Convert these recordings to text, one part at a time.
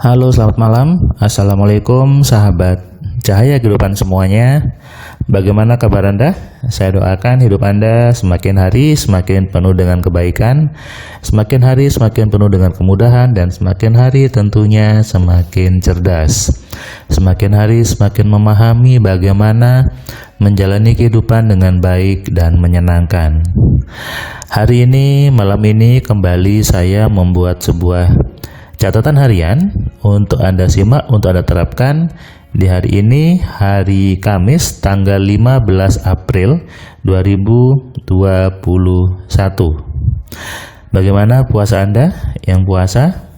Halo, selamat malam. Assalamualaikum sahabat cahaya kehidupan semuanya. Bagaimana kabar Anda? Saya doakan hidup Anda semakin hari semakin penuh dengan kebaikan, semakin hari semakin penuh dengan kemudahan, dan semakin hari tentunya semakin cerdas. Semakin hari semakin memahami bagaimana menjalani kehidupan dengan baik dan menyenangkan. Hari ini, malam ini kembali saya membuat sebuah catatan harian untuk Anda simak, untuk Anda terapkan di hari ini, hari Kamis tanggal 15 April 2021. Bagaimana puasa Anda yang puasa?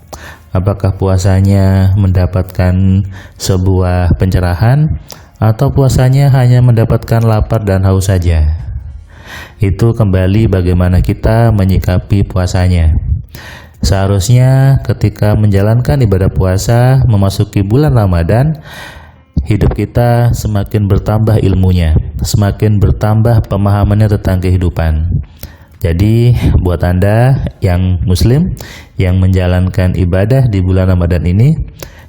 Apakah puasanya mendapatkan sebuah pencerahan atau puasanya hanya mendapatkan lapar dan haus saja? Itu kembali bagaimana kita menyikapi puasanya. Seharusnya ketika menjalankan ibadah puasa memasuki bulan Ramadan, hidup kita semakin bertambah ilmunya, semakin bertambah pemahamannya tentang kehidupan. Jadi buat Anda yang muslim yang menjalankan ibadah di bulan Ramadan ini,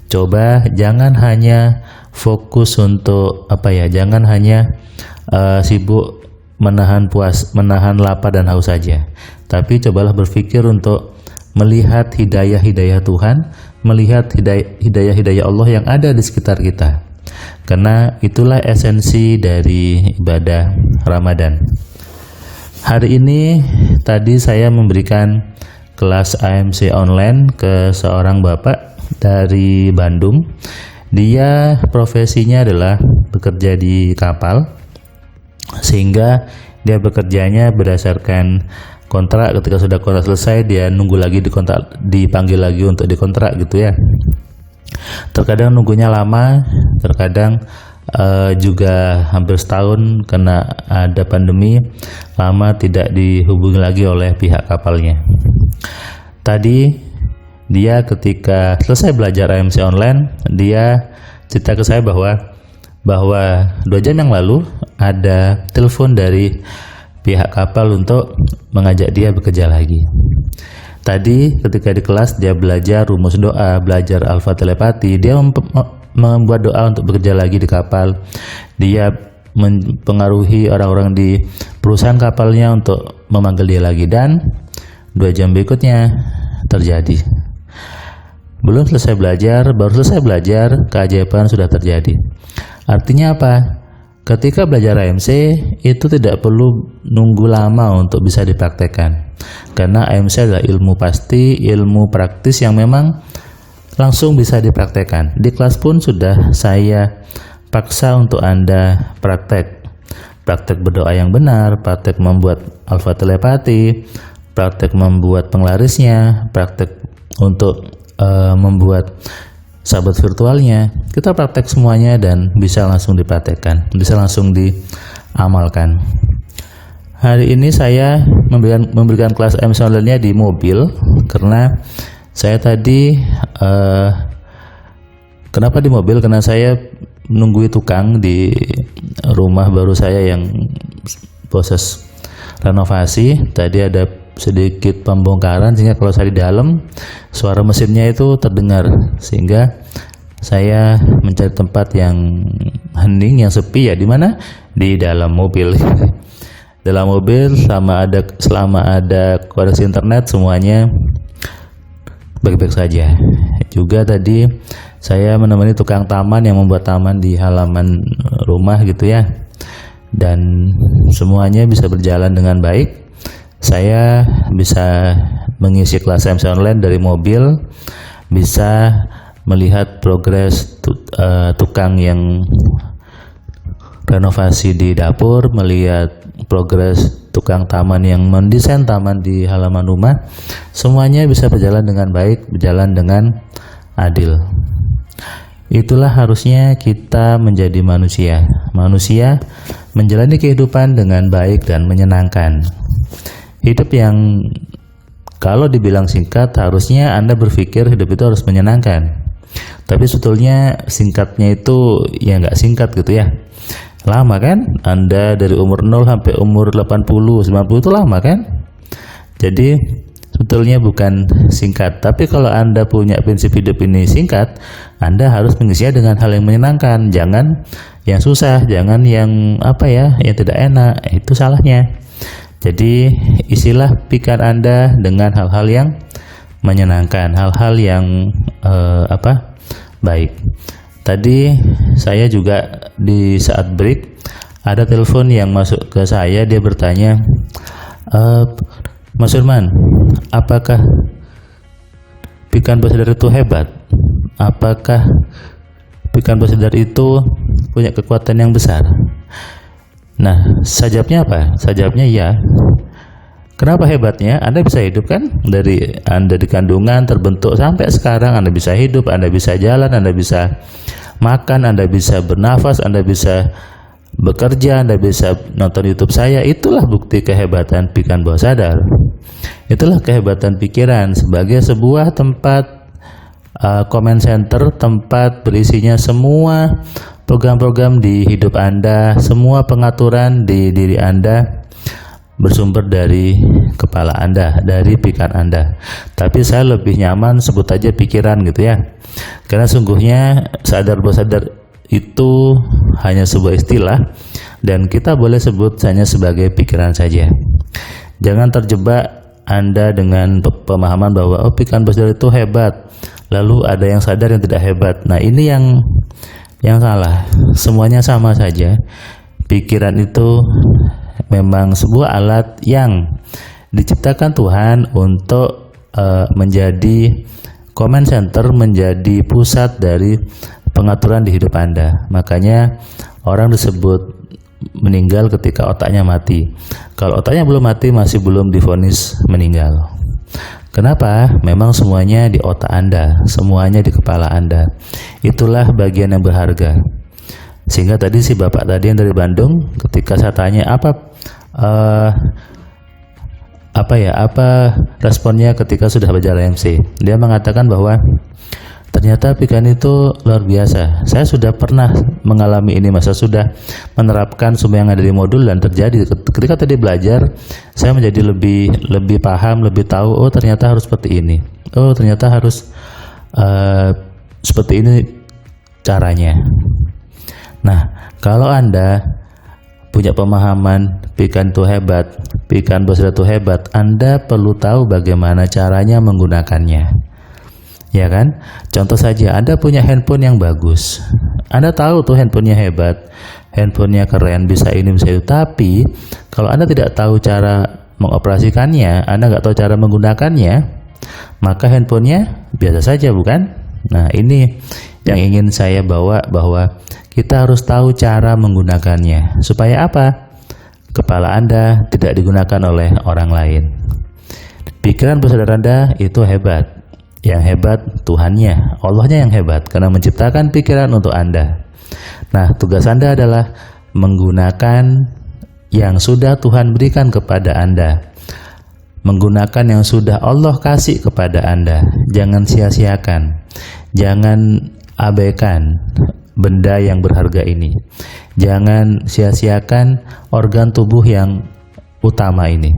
coba jangan hanya fokus untuk jangan hanya sibuk menahan lapar dan haus saja, tapi cobalah berpikir untuk melihat hidayah-hidayah Tuhan, melihat hidayah-hidayah Allah yang ada di sekitar kita. Karena itulah esensi dari ibadah Ramadan. Hari ini tadi saya memberikan kelas AMC online ke seorang bapak dari Bandung. Dia profesinya adalah bekerja di kapal, sehingga dia bekerjanya berdasarkan kontrak. Ketika sudah kontrak selesai, dia nunggu lagi dipanggil lagi untuk dikontrak gitu ya. Terkadang nunggunya lama, terkadang juga hampir setahun karena ada pandemi, lama tidak dihubungi lagi oleh pihak kapalnya. Tadi dia ketika selesai belajar AMC online, dia cerita ke saya bahwa 2 jam yang lalu ada telepon dari pihak kapal untuk mengajak dia bekerja lagi. Tadi ketika di kelas dia belajar rumus doa, belajar alfa telepati, dia membuat doa untuk bekerja lagi di kapal. Dia mempengaruhi orang-orang di perusahaan kapalnya untuk memanggil dia lagi, dan 2 jam berikutnya terjadi. Baru selesai belajar, keajaiban sudah terjadi. Artinya apa? Ketika belajar AMC itu tidak perlu nunggu lama untuk bisa dipraktekkan, karena AMC adalah ilmu pasti, ilmu praktis yang memang langsung bisa dipraktekkan. Di kelas pun sudah saya paksa untuk Anda praktek berdoa yang benar, praktek membuat alfa telepati, praktek membuat penglarisnya, praktek untuk membuat sahabat virtualnya. Kita praktek semuanya dan bisa langsung dipraktekkan, bisa langsung diamalkan. Hari ini saya memberikan kelas AMC online-nya di mobil, karena saya tadi kenapa di mobil? Karena saya menunggu tukang di rumah baru saya yang proses renovasi. Tadi ada sedikit pembongkaran, sehingga kalau saya di dalam suara mesinnya itu terdengar, sehingga saya mencari tempat yang hening, yang sepi. Ya di mana? Di dalam mobil. Dalam mobil selama ada koneksi internet semuanya baik-baik saja. Juga tadi saya menemani tukang taman yang membuat taman di halaman rumah gitu ya, dan semuanya bisa berjalan dengan baik. Saya bisa mengisi kelas AMC online dari mobil, bisa melihat progres tukang yang renovasi di dapur, melihat progres tukang taman yang mendesain taman di halaman rumah. Semuanya bisa berjalan dengan baik, berjalan dengan adil. Itulah harusnya kita menjadi manusia menjalani kehidupan dengan baik dan menyenangkan. Hidup yang kalau dibilang singkat, harusnya Anda berpikir hidup itu harus menyenangkan. Tapi sebetulnya singkatnya itu ya nggak singkat gitu ya. Lama kan? Anda dari umur 0 sampai umur 80, 90 itu lama kan? Jadi sebetulnya bukan singkat. Tapi kalau Anda punya prinsip hidup ini singkat, Anda harus mengisinya dengan hal yang menyenangkan. Jangan yang susah, jangan yang yang tidak enak. Itu salahnya. Jadi isilah pikiran Anda dengan hal-hal yang menyenangkan, hal-hal yang baik. Tadi saya juga di saat break ada telepon yang masuk ke saya. Dia bertanya, Mas Firman, apakah pikiran bersadar itu hebat? Apakah pikiran bersadar itu punya kekuatan yang besar? Nah, sajabnya apa? Sajabnya ya. Kenapa hebatnya? Anda bisa hidup kan? Dari Anda di kandungan terbentuk sampai sekarang, Anda bisa hidup, Anda bisa jalan, Anda bisa makan, Anda bisa bernafas, Anda bisa bekerja, Anda bisa nonton YouTube saya. Itulah bukti kehebatan pikiran bawah sadar. Itulah kehebatan pikiran sebagai sebuah tempat comment center, tempat berisinya semua program-program di hidup Anda, semua pengaturan di diri Anda bersumber dari kepala Anda, dari pikiran Anda. Tapi saya lebih nyaman sebut aja pikiran gitu ya. Karena sungguhnya sadar bawah sadar itu hanya sebuah istilah dan kita boleh sebut hanya sebagai pikiran saja. Jangan terjebak Anda dengan pemahaman bahwa pikiran bawah sadar itu hebat, lalu ada yang sadar yang tidak hebat. Nah, ini yang salah. Semuanya sama saja. Pikiran itu memang sebuah alat yang diciptakan Tuhan untuk menjadi comment center, menjadi pusat dari pengaturan di hidup Anda. Makanya orang disebut meninggal ketika otaknya mati. Kalau otaknya belum mati, masih belum divonis meninggal. Kenapa? Memang semuanya di otak Anda, semuanya di kepala Anda. Itulah bagian yang berharga. Sehingga tadi si bapak tadi yang dari Bandung, ketika saya tanya apa responnya ketika sudah belajar MC, dia mengatakan bahwa ternyata pikiran itu luar biasa. Saya sudah pernah mengalami ini, masa sudah menerapkan semua yang ada di modul dan terjadi. Ketika tadi belajar, saya menjadi lebih paham, lebih tahu. Oh, ternyata harus seperti ini. Oh, ternyata harus seperti ini caranya. Nah, kalau Anda punya pemahaman pikiran itu hebat, pikiran bawah sadar itu hebat, Anda perlu tahu bagaimana caranya menggunakannya. Ya kan? Contoh saja, Anda punya handphone yang bagus. Anda tahu tuh handphonenya hebat, handphonenya keren, bisa ini, bisa itu. Tapi kalau Anda tidak tahu cara mengoperasikannya, Anda nggak tahu cara menggunakannya, maka handphonenya biasa saja, bukan? Nah, ini yang ingin saya bawa, bahwa kita harus tahu cara menggunakannya. Supaya apa? Kepala Anda tidak digunakan oleh orang lain. Pikiran bawah sadar Anda itu hebat. Yang hebat Tuhannya, Allahnya yang hebat karena menciptakan pikiran untuk Anda. Nah, tugas Anda adalah menggunakan yang sudah Tuhan berikan kepada Anda. Menggunakan yang sudah Allah kasih kepada Anda. Jangan sia-siakan. Jangan abaikan benda yang berharga ini. Jangan sia-siakan organ tubuh yang utama ini.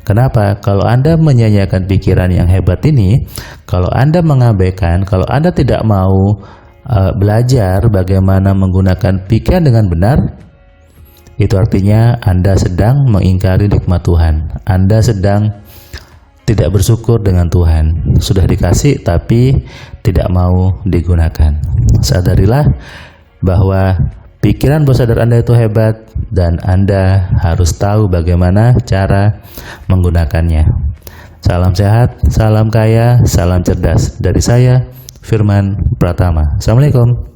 Kenapa? Kalau Anda menyia-nyiakan pikiran yang hebat ini, kalau Anda mengabaikan, kalau Anda tidak mau belajar bagaimana menggunakan pikiran dengan benar, itu artinya Anda sedang mengingkari nikmat Tuhan. Anda sedang tidak bersyukur dengan Tuhan. Sudah dikasih tapi tidak mau digunakan. Sadarilah bahwa pikiran bawah sadar Anda itu hebat dan Anda harus tahu bagaimana cara menggunakannya. Salam sehat, salam kaya, salam cerdas. Dari saya, Firman Pratama. Assalamualaikum.